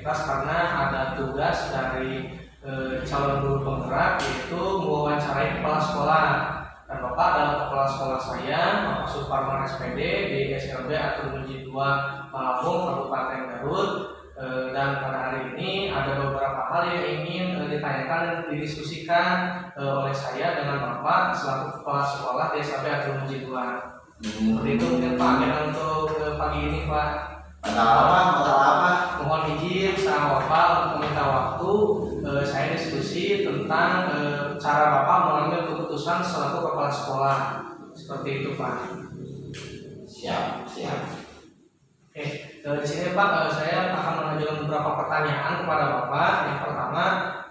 aktivitas karena ada tugas dari calon guru penggerak, yaitu mewawancarai kepala sekolah. Dan Bapak adalah kepala sekolah saya, Bapak Suparman SPD di SLB Atur Muji 2 Malambung, Kabupaten Garut. Dan pada hari ini ada beberapa hal yang ingin ditanyakan dan didiskusikan oleh saya dengan Bapak selaku kepala sekolah di SLB Atur Muji 2. Seperti itu mungkin Pak agenda untuk pagi ini Pak. Masalah apa? Mohon izin sama Bapak untuk meminta waktu saya diskusi tentang cara Bapak mengambil keputusan selaku kepala sekolah. Seperti itu Pak. Siap. Oke, di sini Pak saya akan mengajukan beberapa pertanyaan kepada Bapak. Yang pertama,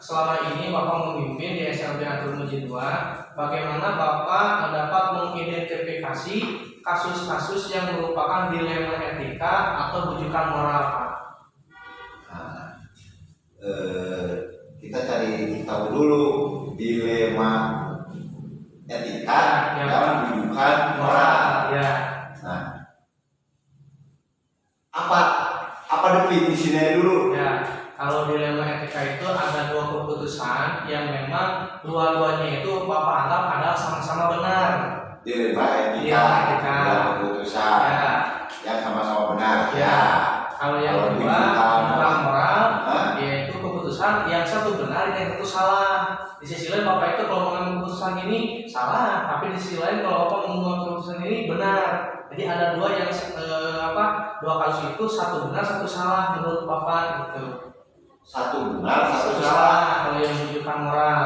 selama ini Bapak memimpin di SLB Atur Muji 2, bagaimana Bapak dapat mengidentifikasi kasus-kasus yang merupakan dilema etika atau rujukan moral Pak? Kita cari tahu dulu dilema etika dan rujukan moral. Ya. Nah, apa definisinya dulu? Ya, kalau dilema etika itu ada dua keputusan yang memang dua-duanya itu Bapak anggap adalah sama-sama benar. Dilema etika dan keputusan yang sama-sama benar. Ya. Kalau yang kedua rujukan moral, yaitu keputusan yang satu benar, yang satu salah. Di sisi lain Bapak itu kalau mengambil keputusan ini salah, tapi di sisi lain kalau Bapak mengambil keputusan ini benar. Jadi ada dua yang dua kasus itu, satu benar satu salah menurut Bapak gitu. Satu benar satu salah. Kalau yang rujukan moral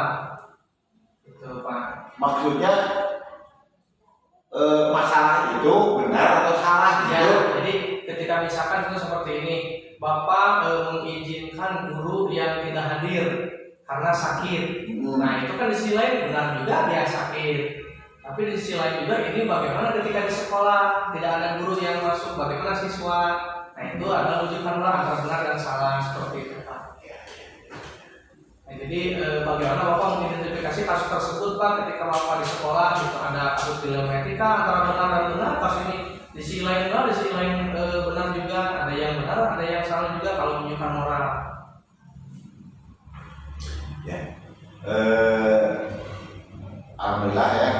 itu Pak. Maksudnya masalah itu benar atau salah gitu? Ya, jadi ketika misalkan itu seperti ini, Bapak mengizinkan guru yang tidak hadir karena sakit. Nah itu kan di sisi lain benar juga dia sakit. Tapi di sisi lain juga ini bagaimana ketika di sekolah tidak ada guru yang masuk, bagaimana siswa? Nah itu adalah rujukan moral antara benar dan salah seperti itu Pak. Nah, jadi bagaimana Bapak mengidentifikasi kasus tersebut Pak ketika Bapak di sekolah gitu ada kasus dilema etika antara benar dan benar, kasus ini di sisi lain benar, di sisi lain benar juga, ada yang benar, ada yang salah juga kalau rujukan moral. Ya, alhamdulillah ya,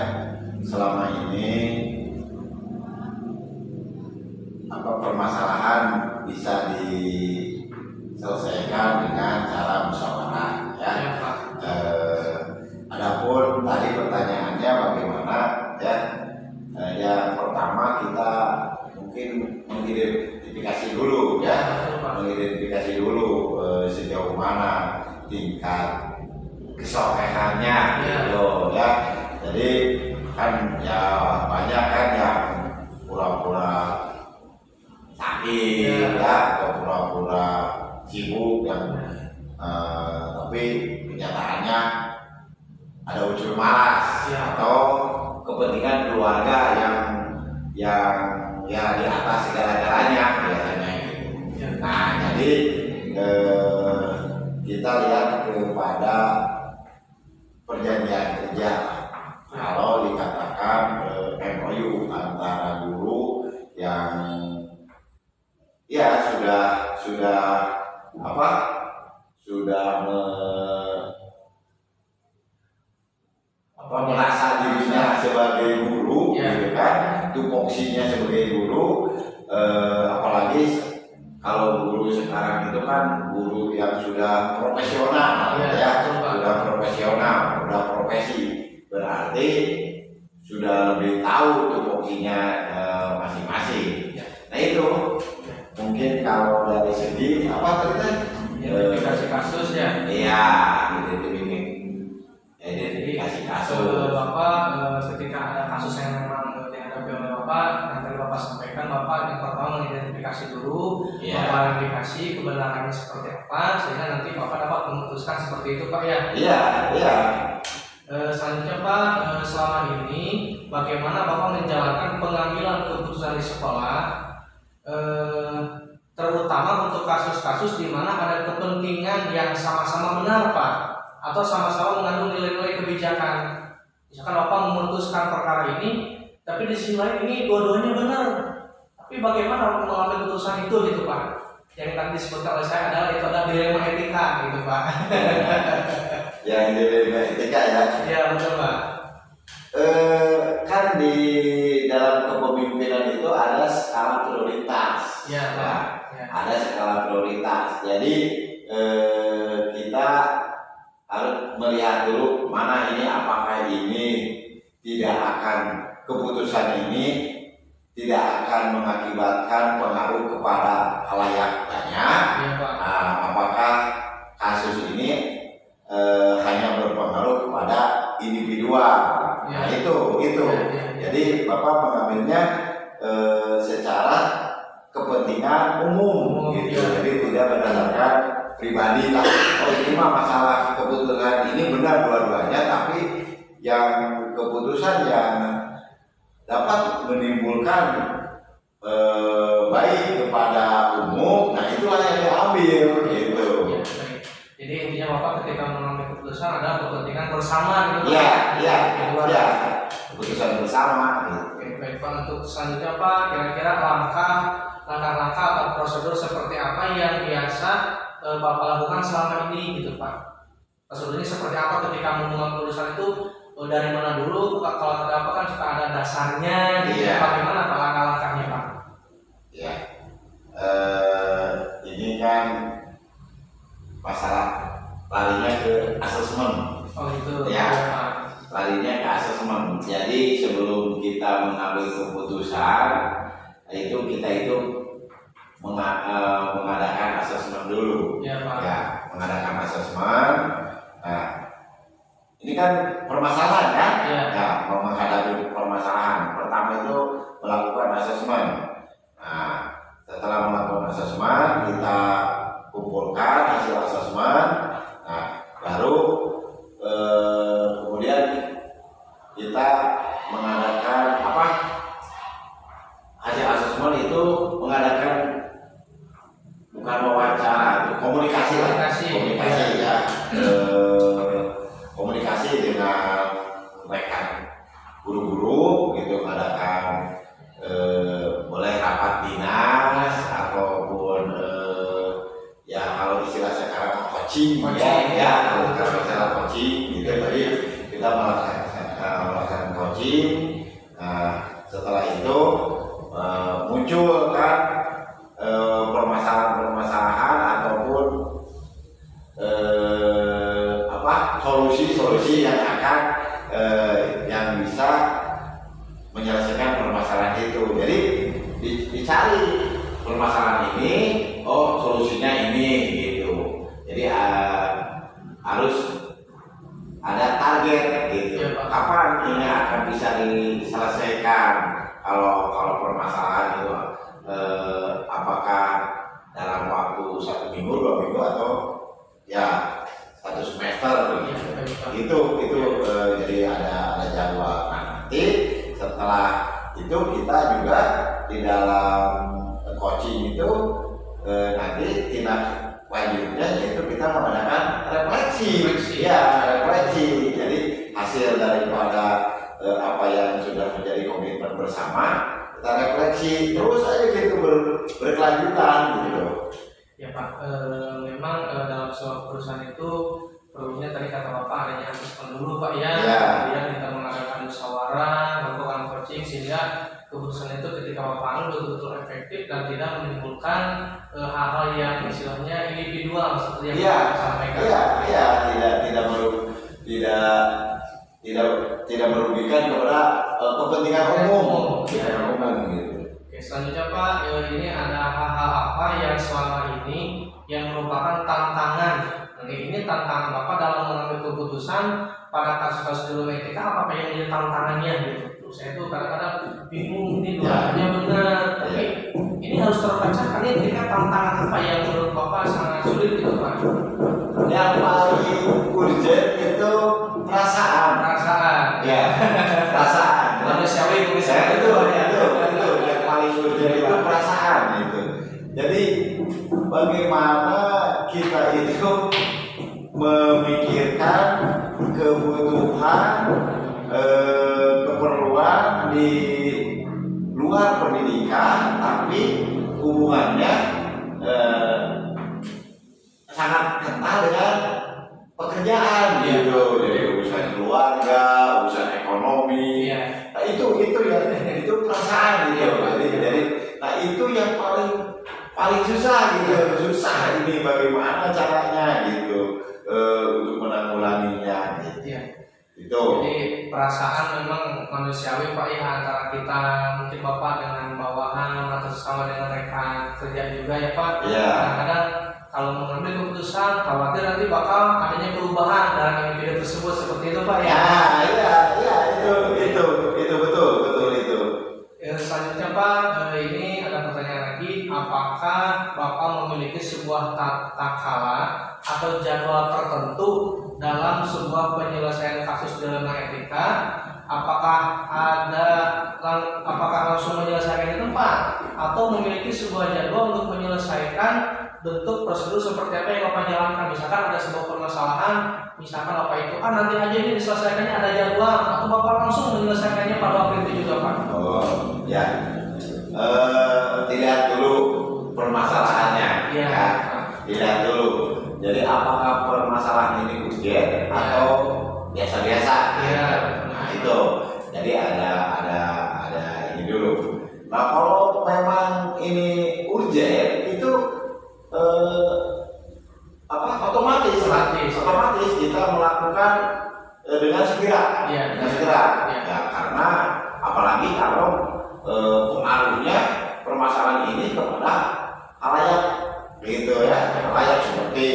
selama ini permasalahan bisa diselesaikan dengan cara musyawarah ya. Adapun tadi pertanyaannya bagaimana ya, yang pertama kita mungkin mengidentifikasi dulu ya, mengidentifikasi dulu sejauh mana tingkat kesolehannya gitu ya. Jadi kan ya banyak kan yang pura-pura sakit ya, atau pura-pura sibuk yang tapi kenyataannya ada unsur malas atau kepentingan keluarga yang ya di atas segala-galanya biasanya gitu. Nah jadi kita lihat kepada perjanjian kerja. Kalau dikatakan MOU antara guru yang ya sudah merasa dirinya sebagai guru, gitu kan, tupoksinya sebagai guru, apalagi kalau guru sekarang itu kan guru yang sudah profesional, sudah profesional, sudah profesi, berarti sudah lebih tahu tupoksinya masing-masing. Nah itu mungkin kalau dari segi apa tadi? Identifikasi kasus ya. Iya, identifikasi kasus. Bapak ketika ada kasus yang memang dihadapi oleh Bapak, yang tadi Bapak sampaikan, Bapak yang pertama mengidentifikasi dulu, mengklarifikasi kebenarannya seperti apa, sehingga nanti Bapak dapat memutuskan seperti itu Pak ya. Iya. Selanjutnya Pak, selama ini bagaimana Bapak menjalankan pengambilan keputusan di sekolah, terutama untuk kasus-kasus di mana ada kepentingan yang sama-sama benar Pak, atau sama-sama mengandung nilai-nilai kebijakan. Misalkan Bapak memutuskan perkara ini, tapi di sisi lain ini dua-duanya benar. Tapi bagaimana mengambil keputusan itu gitu Pak? yang tadi disebutkan oleh saya adalah itu adalah dilema etika gitu Pak. Yang dilema etika ya. Iya betul Pak. Kan di dalam kepemimpinan itu ada skala prioritas. Iya Pak. Ya. Ada skala prioritas. Jadi kita harus melihat dulu mana ini, apakah ini tidak akan, keputusan ini tidak akan mengakibatkan pengaruh kepada halayak banyak. Ya, Pak. Apakah kasus ini hanya berpengaruh kepada individual. Ya. Nah itu. Ya. Jadi Bapak mengambilnya secara kepentingan umum gitu. Ya. Jadi tidak berdasarkan pribadi lah. Oh ini mah masalah keputusan ini benar dua-duanya, tapi yang keputusan yang dapat menimbulkan baik kepada umum, nah itulah yang diambil gitu. Ya, baik. Jadi intinya Bapak ketika mengambil keputusan adalah kepentingan bersama gitu. Iya, keputusan bersama. Oke, baik Pak. Untuk selanjutnya Pak, kira-kira langkah-langkah atau prosedur seperti apa yang biasa Bapak lakukan selama ini gitu Pak? Prosedurnya seperti apa ketika mengambil keputusan itu? Dari mana dulu? Kalau ada apa kan suka ada dasarnya gitu. Iya. Bagaimana Pak langkah-langkahnya Pak? Ya, ini kan masalah larinya ke asesmen. Oh itu. Ya. Pak. Larinya ke asesmen. Jadi sebelum kita mengambil keputusan kita itu mengadakan asesmen dulu. Ya Pak. Ya, mengadakan asesmen. Nah, ini kan permasalahan kan? Ya. Ya, mau menghadapi permasalahan. Pertama itu melakukan asesmen. Nah, setelah melakukan asesmen, kita kumpulkan hasil asesmen. Nah, baru kemudian kita mengadakan apa? Hasil asesmen itu mengadakan bukan wawancara, komunikasi ya. Komunikasi dengan rekan guru-guru gitu, mengadakan boleh rapat dinas ataupun ya kalau istilah sekarang coaching. Ya kalau istilah coaching gitu. Jadi kita melakukan coaching. Nah, setelah itu muncul kan permasalahan ataupun solusi yang akan yang bisa menyelesaikan permasalahan itu. Jadi dicari permasalahan ini, oh solusinya ini gitu. Jadi harus ada target gitu. Kapan ini akan bisa diselesaikan? Kalau permasalahan itu apakah dalam waktu 1 minggu, 2 minggu atau ya 1 semester gitu. Itu jadi ada jadwal. Nah, nanti setelah itu kita juga di dalam coaching itu nanti tindak lanjutnya yaitu kita mengadakan refleksi. Jadi hasil daripada apa yang sudah menjadi komitmen bersama, kita refleksi terus aja gitu berkelanjutan gitu. Ya Pak, memang dalam sebuah perusahaan itu perlunya tadi kata Bapak adanya asesmen dulu Pak ya. Kemudian kita mengadakan musyawarah, melakukan coaching sehingga keputusan itu ketika Bapak ambil betul-betul efektif dan tidak menimbulkan hal-hal yang istilahnya individual seperti yang Bapak sampaikan. Tidak merugikan kepada kepentingan umum. Gitu. Oke, selanjutnya Pak, ini ada hal-hal apa yang selama ini yang merupakan tantangan? Ini tantangan Bapak dalam mengambil keputusan pada kasus-kasus dilema etika, apa yang menjadi tantangannya gitu? Saya itu kadang-kadang bingung ini dua-duanya benar, tapi ini harus terpecahkan. Ini ketika tantangan apa yang menurut Bapak sangat sulit gitu Pak? Yang paling urgent itu perasaan. Ya, perasaan. Manusiawi itu Itu yang paling urgent itu perasaan itu. Jadi bagaimana kita itu memikirkan kebutuhan keperluan di luar pendidikan, tapi hubungannya sangat kental dengan pekerjaan gitu, jadi urusan keluarga, urusan ekonomi. Nah itu ya, itu perasaan gitu. Jadi nah itu yang paling susah gitu, susah ini bagaimana caranya gitu untuk menanggulanginya gitu. Itu. Jadi perasaan memang manusiawi Pak ya, antara kita mungkin Bapak dengan bawahan atau sesama dengan rekan kerja juga ya Pak. Kadang-kadang kalau mengambil keputusan khawatir nanti bakal adanya perubahan dalam individu tersebut, seperti itu Pak ya. Iya itu betul itu. Selanjutnya Pak, ini ada pertanyaan lagi, apakah Bapak memiliki sebuah tata kala atau jadwal tertentu dalam sebuah penyelesaian kasus dilema etika? Apakah langsung menyelesaikan di tempat atau memiliki sebuah jadwal untuk menyelesaikan bentuk prosedur seperti apa yang Bapak jalankan? Misalkan ada sebuah permasalahan, misalkan Bapak itu nanti aja ini diselesaikannya, ada jadwal, atau Bapak langsung menyelesaikannya pada waktu itu juga Pak? Oh ya, dilihat dulu permasalahannya. Ya. Dilihat dulu. Jadi apakah permasalahan ini urgent atau biasa-biasa? Ya. Nah itu. Jadi ada ini dulu. Nah kalau memang ini urgent itu otomatis kita melakukan dengan segera. Dengan segera. Ya, karena apalagi kalau pengaruhnya permasalahan ini kepada halayak gitu ya, halayak seperti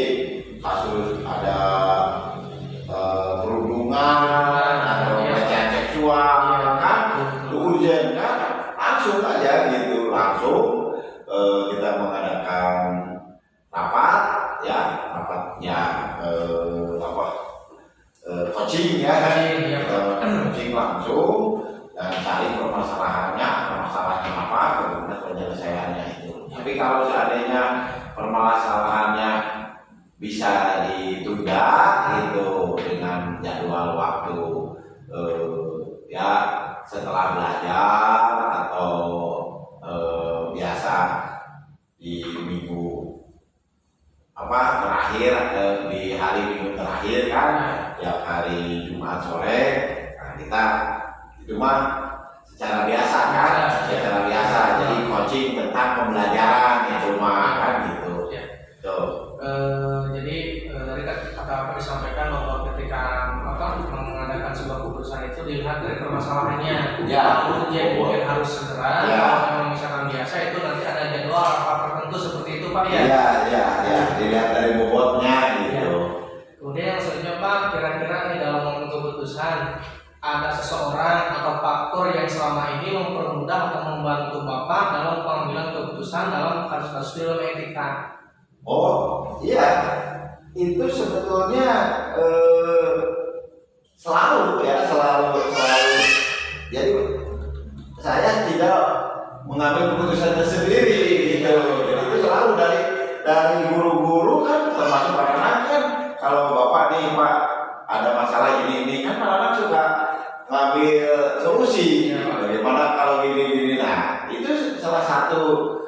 kasus ada perundungan atau pelecehan seksual kan, urgent kan, langsung aja gitu, langsung kita mengadakan rapatnya coaching ya, kita coaching langsung dan cari permasalahannya apa, kemudian penyelesaiannya itu. Tapi kalau seandainya permasalahannya bisa ditunda gitu dengan jadwal waktu ya setelah belajar atau biasa di minggu terakhir, di hari minggu terakhir kan, tiap hari Jumat sore, nah kita itu mah secara biasa kan, secara biasa. Jadi coaching tentang pembelajaran itu mah kan gitu. Tuh. Jadi dari kata apa disampaikan bahwa ketika mengadakan sebuah keputusan itu dilihat dari permasalahannya. Urgent mungkin harus segera. Kalau misalkan biasa itu nanti ada jadwal apa tertentu seperti itu Pak ya. Iya. Dilihat dari bobotnya gitu. Kemudian yang selanjutnya Pak, kira-kira nih dalam mengambil keputusan ada seseorang atau faktor yang selama ini mempermudah atau membantu Bapak dalam pengambilan keputusan dalam kasus-kasus dilema etika? Oh iya, itu sebetulnya selalu. Jadi saya tidak mengambil keputusan sendiri gitu. Jadi itu selalu dari guru-guru kan, termasuk anak-anak kan. Kalau Bapak nih Pak ada masalah ini kan, anak-anak suka ngambil solusi. Bagaimana kalau gini. Nah itu salah satu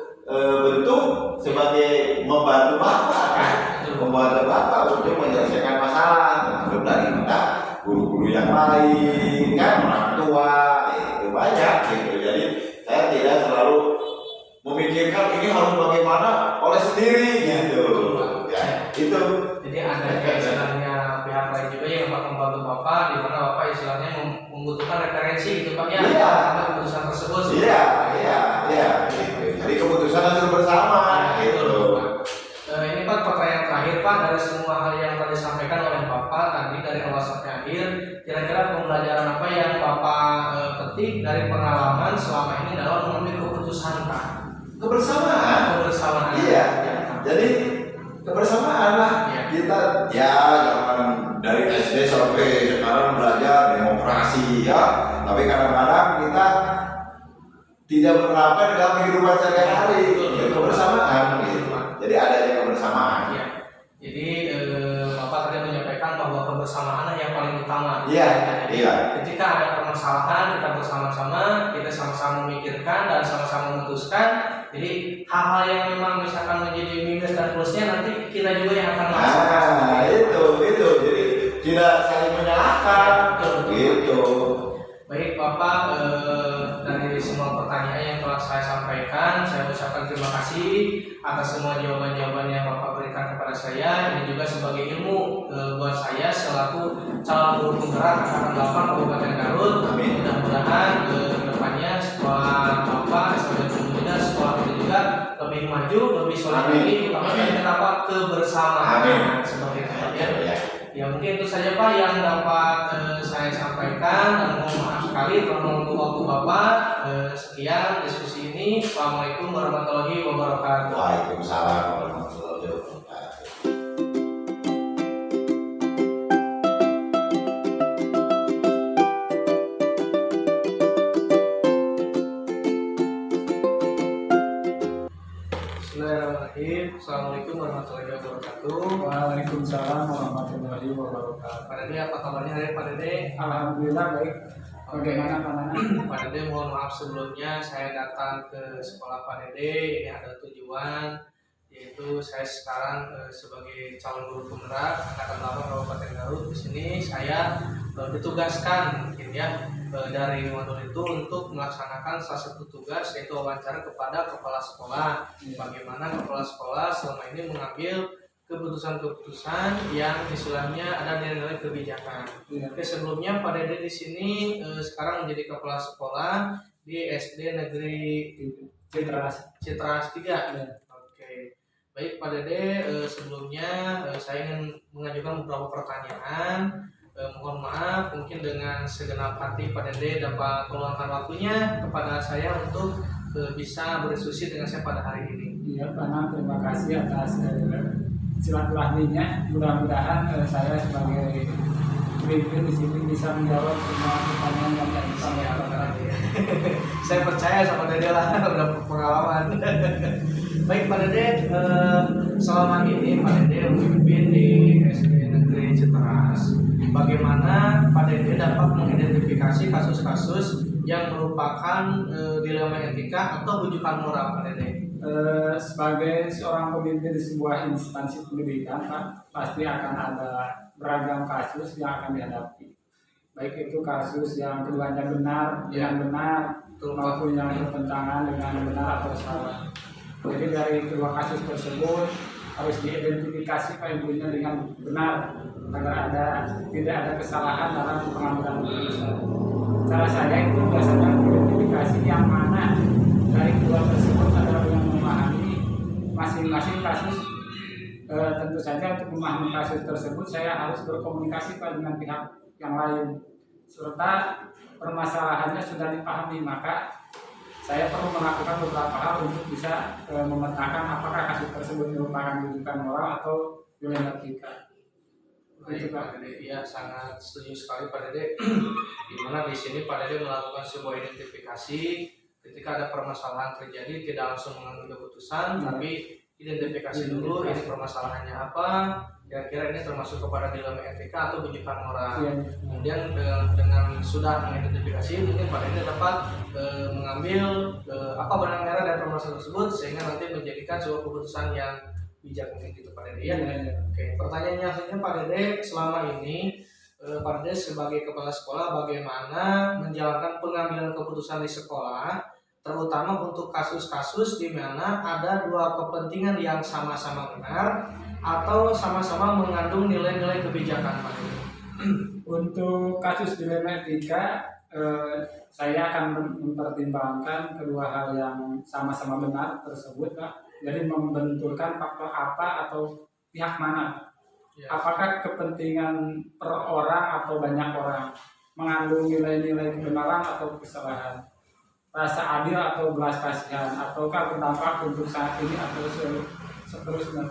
bentuk sebagai membantu Bapak kan, membantu Bapak untuk menyelesaikan masalah, termasuk dari guru-guru yang lain kan, orang tua itu banyak gitu. Jadi saya tidak selalu memikirkan ini harus bagaimana oleh sendiri gitu ya, itu. Jadi ada istilahnya pihak lain juga yang membantu Bapak, di mana Bapak istilahnya membutuhkan referensi gitu Pak ya, tentang keputusan tersebut. Iya gitu. Jadi keputusan harus bersama gitu. Ini Pak pertanyaan terakhir Pak, dari semua hal yang tadi disampaikan oleh Bapak tadi dari awal sampai akhir, kira-kira pembelajaran apa yang Bapak petik dari pengalaman selama ini dalam mengambil keputusan Pak? Kebersamaan. Iya. Jadi kebersamaan lah. Kita jangan dari SD sampai sekarang belajar demokrasi ya, tapi kadang-kadang kita tidak menerapkan dalam kehidupan sehari-hari. Kebersamaan gitu. Jadi adanya kebersamaan. Jadi Bapak tadi menyampaikan bahwa kebersamaan yang paling utama. Iya, iya. Ketika ada permasalahan, kita bersama-sama, kita sama-sama memikirkan dan sama-sama memutuskan. Jadi hal-hal yang memang misalkan menjadi minus dan plusnya nanti kita juga yang akan merasakan. Nah, itu. Jadi tidak saling menyalahkan. Gitu. Baik Bapak, dari semua pertanyaan yang telah saya sampaikan, saya ucapkan terima kasih atas semua jawaban-jawaban yang Bapak berikan kepada saya. Ini juga sebagai ilmu buat saya selaku calon guru penggerak angkatan 8 Kabupaten Garut. Amin. Mudah-mudahan kedepannya sekolah Bapak sebagai pembina sekolah ini juga lebih maju, lebih solid lagi, terutama kenapa kebersamaan. Amin. Seperti itu ya. Ya. Ya mungkin itu saja Pak yang dapat saya sampaikan, dan mohon maaf sekali telah mengganggu waktu Bapak. Sekian diskusi ini. Assalamualaikum warahmatullahi wabarakatuh. Waalaikumsalam warahmatullahi wabarakatuh. Bismillahirrahmanirrahim. Assalamualaikum warahmatullahi wabarakatuh. Waalaikumsalam warahmatullahi wabarakatuh. Pak Dede, apa kabarnya hari Pak Dede? Alhamdulillah baik. Bagaimana Pak Nana? Pak Dede, mohon maaf sebelumnya saya datang ke sekolah Pak Dede. Ini ada tujuan, yaitu saya sekarang sebagai calon guru penggerak angkatan 8 Kabupaten Garut. Di sini saya ditugaskan mungkin ya dari modul itu untuk melaksanakan salah satu tugas, yaitu wawancara kepada kepala sekolah. Bagaimana kepala sekolah selama ini mengambil keputusan-keputusan yang istilahnya ada nilai-nilai kebijakan. Oke, sebelumnya Pak Dede di sini sekarang menjadi kepala sekolah di SD Negeri Citras 3. Oke. Baik Pak Dede, sebelumnya saya ingin mengajukan beberapa pertanyaan. Mohon maaf mungkin dengan segenap hati Pak Dede dapat meluangkan waktunya kepada saya untuk bisa berdiskusi dengan saya pada hari ini. Iya Pak Nana, terima kasih atas silaturahminya. Mudah-mudahan saya sebagai pemimpin di sini bisa menjawab semua pertanyaan yang tadi disampaikan. Saya percaya sama Dede lah, udah pengalaman. Baik Pak Dede, selama ini Pak Dede memimpin di SD Negeri Citras. Bagaimana Pak Dede dapat mengidentifikasi kasus-kasus yang merupakan dilema etika atau rujukan moral Pak Dede? Sebagai seorang pemimpin di sebuah instansi pendidikan, Pak, pasti akan ada beragam kasus yang akan dihadapi. Baik itu kasus yang keduanya benar, yang benar, maupun yang bertentangan dengan benar atau salah. Jadi dari kedua kasus tersebut harus diidentifikasi intinya dengan benar agar tidak ada kesalahan dalam pengambilan keputusan. Cara saya itu biasanya identifikasi yang mana dari kedua tersebut adalah yang memahami masing-masing kasus. Tentu saja untuk memahami kasus tersebut saya harus berkomunikasi dengan pihak yang lain serta permasalahannya sudah dipahami, maka saya perlu melakukan beberapa hal untuk bisa memetakan apakah kasus tersebut merupakan rujukan moral atau dilema etika. Baik Pak Dede, ya sangat setuju sekali Pak Dede. Dimana di sini Pak Dede melakukan sebuah identifikasi ketika ada permasalahan terjadi, tidak langsung mengambil keputusan, tapi identifikasi dulu ini permasalahannya apa, kira-kira ini termasuk kepada dilema etika atau rujukan moral. Kemudian dengan sudah mengidentifikasi, mungkin Pak Dede dapat mengambil apa benang merah dari permasalahan tersebut sehingga nanti menjadikan sebuah keputusan yang bijak mungkin gitu Pak Dede ya. Oke, pertanyaannya selanjutnya Pak Dede, selama ini Pak Dede sebagai kepala sekolah bagaimana menjalankan pengambilan keputusan di sekolah, terutama untuk kasus-kasus di mana ada dua kepentingan yang sama-sama benar atau sama-sama mengandung nilai-nilai kebijakan Pak Dede? Untuk kasus dilema etika, saya akan mempertimbangkan kedua hal yang sama-sama benar tersebut, Pak. Jadi membenturkan faktor apa atau pihak mana. Apakah kepentingan per orang atau banyak orang mengandung nilai-nilai kebenaran atau kesalahan, rasa adil atau belas kasihan, ataukah berdampak untuk saat ini atau seterusnya.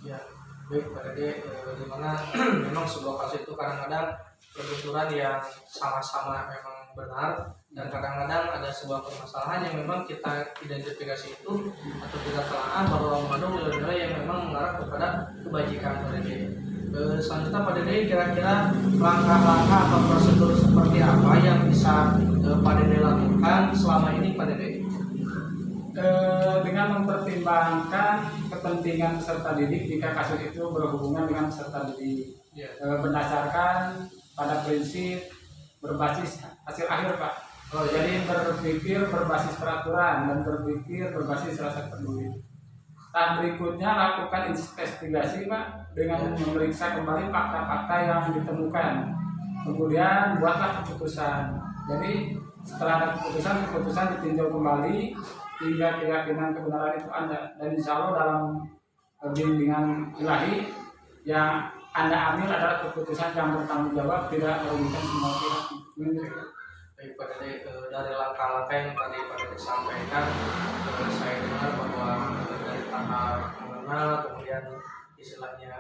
Ya, baik Pak Dede, bagaimana memang sebuah kasus itu kadang-kadang perbenturan yang sama-sama memang benar, dan kadang-kadang ada sebuah permasalahan yang memang kita identifikasi itu atau kita telah bahwa mengandung nilai-nilai yang memang mengarah kepada kebajikan Pak Dede. Selanjutnya Pak Dede, kira-kira langkah-langkah atau prosedur seperti apa yang bisa Pak Dede lakukan selama ini Pak Dede? Dengan mempertimbangkan kepentingan peserta didik jika kasus itu berhubungan dengan peserta didik, berdasarkan pada prinsip berbasis hasil akhir Pak. Jadi berpikir berbasis peraturan dan berpikir berbasis rasa peduli. Tahap berikutnya lakukan investigasi Pak dengan memeriksa kembali fakta-fakta yang ditemukan. Kemudian buatlah keputusan. Jadi setelah ada keputusan ditinjau kembali hingga keyakinan kebenaran itu ada, dan insya Allah dalam bimbingan ilahi yang Anda ambil adalah keputusan yang bertanggung jawab, tidak merugikan semua pihak. Baik Pak Dede, dari langkah-langkah yang tadi Pak Dede sampaikan, saya dengar bahwa dari tahap mengenal, kemudian istilahnya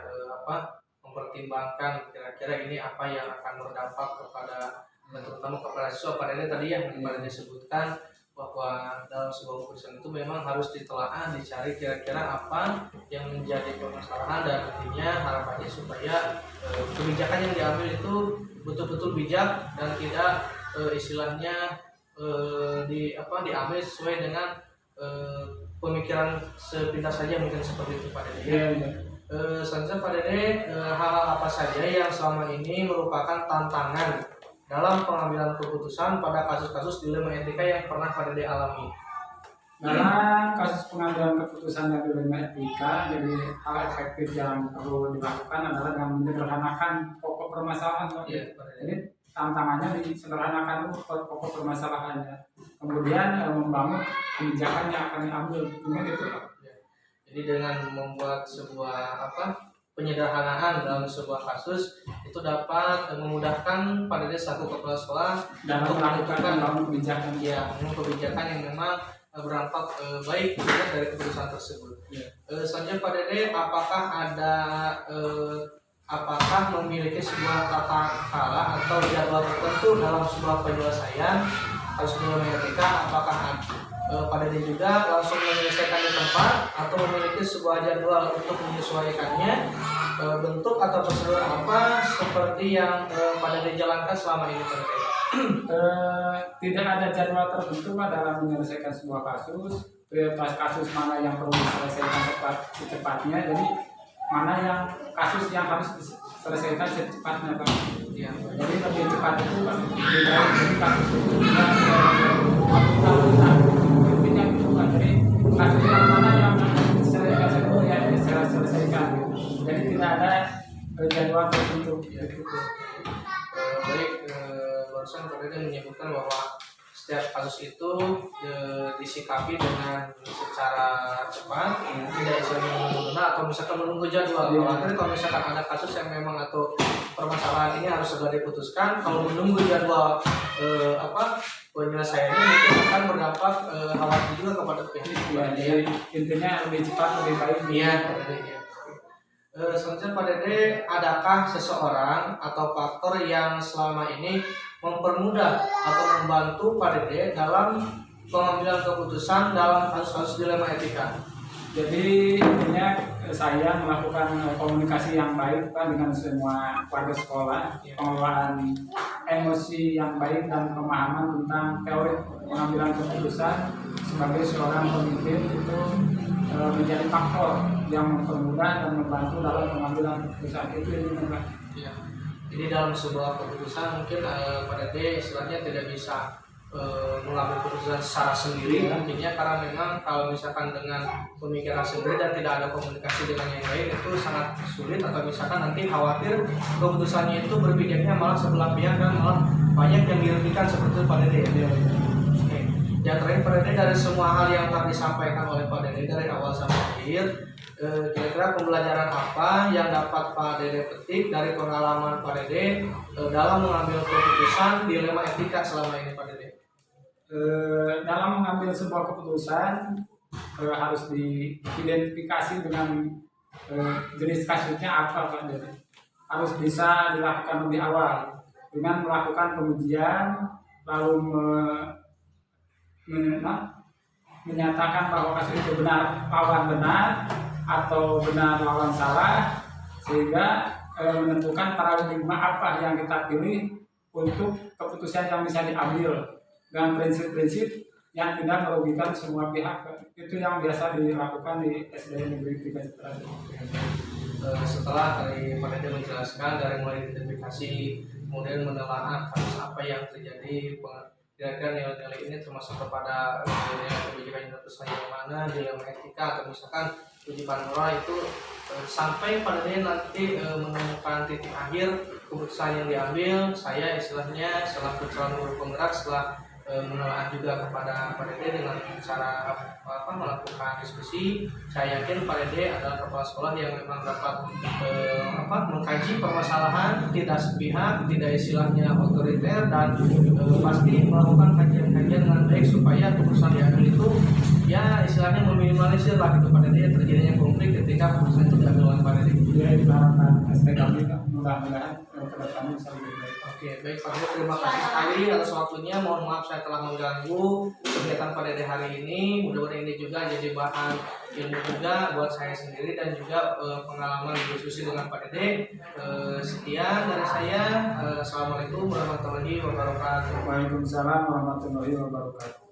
mempertimbangkan kira-kira ini apa yang akan berdampak kepada, terutama kepada siswa. Pak Dede tadi yang Pak Dede sebutkan bahwa dalam sebuah keputusan itu memang harus ditelaah, dicari kira-kira apa yang menjadi permasalahan, dan nantinya harapannya supaya kebijakan yang diambil itu betul-betul bijak dan tidak istilahnya diambil sesuai dengan pemikiran sepintas saja, mungkin seperti itu Pak Dede. Selanjutnya Pak Dede, hal-hal apa saja yang selama ini merupakan tantangan dalam pengambilan keputusan pada kasus-kasus dilema etika yang pernah Pak Dede alami? Dalam kasus pengambilan keputusan yang dilema etika, jadi hal efektif yang perlu dilakukan adalah dengan menyederhanakan pokok permasalahan. Jadi tantangannya disederhanakan pokok permasalahannya, kemudian membangun kebijakan yang akan diambil. Mungkin itu Pak. Jadi dengan membuat sebuah penyederhanaan dalam sebuah kasus itu dapat memudahkan Pak Dede selaku kepala sekolah dalam melakukan kebijakan, kebijakan yang memang berdampak baik dari keputusan tersebut. Selanjutnya Pak Dede, apakah memiliki sebuah tata cara atau jadwal tertentu dalam sebuah penyelesaian kasus dilema etika? Apakah Pak Dede juga langsung menyelesaikan di tempat atau memiliki sebuah jadwal untuk menyesuaikannya, bentuk atau prosedur apa seperti yang Pak Dede jalankan selama ini Pak Dede? Tidak ada jadwal tertentu Pak dalam menyelesaikan sebuah kasus. Prioritas kasus mana yang perlu diselesaikan secepatnya, jadi mana yang kasus yang harus diselesaikan secepatnya Pak. Jadi lebih cepat itu Pak, dari kasus itu jadi kasus yang mana yang diselesaikan itu yang diselesaikan. Jadi tidak ada jadwal tertentu. Baik, barusan Pak Dede menyebutkan bahwa setiap kasus itu disikapi dengan secara cepat, tidak istilahnya atau misalkan menunggu jadwal. Kalau misalkan ada kasus yang memang atau permasalahan ini harus segera diputuskan, kalau menunggu jadwal penyelesaiannya mungkin akan berdampak khawatir juga kepada pihak. Jadi intinya lebih cepat lebih baik. Iya, Pak Dede. Selanjutnya Pak Dede, adakah seseorang atau faktor yang selama ini mempermudah atau membantu Pak Dede dalam pengambilan keputusan dalam kasus-kasus dilema etika? Jadi intinya saya melakukan komunikasi yang baik Pak dengan semua warga sekolah, pengelolaan emosi yang baik dan pemahaman tentang teori pengambilan keputusan sebagai seorang pemimpin itu menjadi faktor yang mempermudah dan membantu dalam pengambilan keputusan itu ini Pak. Ya. Jadi dalam sebuah keputusan mungkin Pak Dede istilahnya tidak bisa mengambil keputusan secara sendiri, nantinya karena memang kalau misalkan dengan pemikiran sendiri dan tidak ada komunikasi dengan yang lain itu sangat sulit, atau misalkan nanti khawatir keputusannya itu berpijaknya malah sebelah pihak dan malah banyak yang dirugikan seperti itu Pak Dede. Oke. Yang terakhir Pak Dede, dari semua hal yang telah disampaikan oleh Pak Dede dari awal sampai akhir, kira-kira pembelajaran apa yang dapat Pak Dede petik dari pengalaman Pak Dede dalam mengambil keputusan dilema etika selama ini Pak Dede? Dalam mengambil sebuah keputusan harus diidentifikasi dengan jenis kasusnya apa Pak Dede. Harus bisa dilakukan lebih awal dengan melakukan pengujian, lalu menyatakan bahwa kasus itu benar lawan benar atau benar lawan salah, sehingga menentukan paradigma apa yang kita pilih untuk keputusan yang bisa diambil dengan prinsip-prinsip yang tidak merugikan semua pihak. Itu yang biasa dilakukan di SD Negeri 3 Citra. Setelah dari Pak Dede menjelaskan dari mulai identifikasi kemudian menelaah kasus apa yang terjadi, kira-kira nilai-nilai ini termasuk kepada nilai kebijakan universitas yang mana, nilai etika atau misalkan uji Pandora itu sampai pada dia nanti menemukan titik akhir keputusan yang diambil. Saya istilahnya selaku calon guru penggerak setelah menelaah juga kepada Pak Dede dengan cara melakukan diskusi. Saya yakin Pak Dede adalah kepala sekolah yang memang dapat mengkaji permasalahan, tidak sepihak, tidak istilahnya otoriter, dan pasti melakukan kajian-kajian dengan baik supaya keputusan diambil itu ya istilahnya meminimalisir lah gitu Pak Dede terjadinya konflik ketika keputusan itu diambil oleh Pak Dede. Jadi diharapkan STKB mudah-mudahan kedepannya bisa lebih baik. Oke, baik Pak Dede, terima kasih sekali atas waktunya. Mohon maaf saya telah mengganggu kegiatan Pak Dede hari ini. Mudah-mudahan ini juga jadi bahan ilmu juga buat saya sendiri dan juga pengalaman diskusi dengan Pak Dede. Sekian dari saya. Assalamualaikum warahmatullahi wabarakatuh. Waalaikumsalam warahmatullahi wabarakatuh.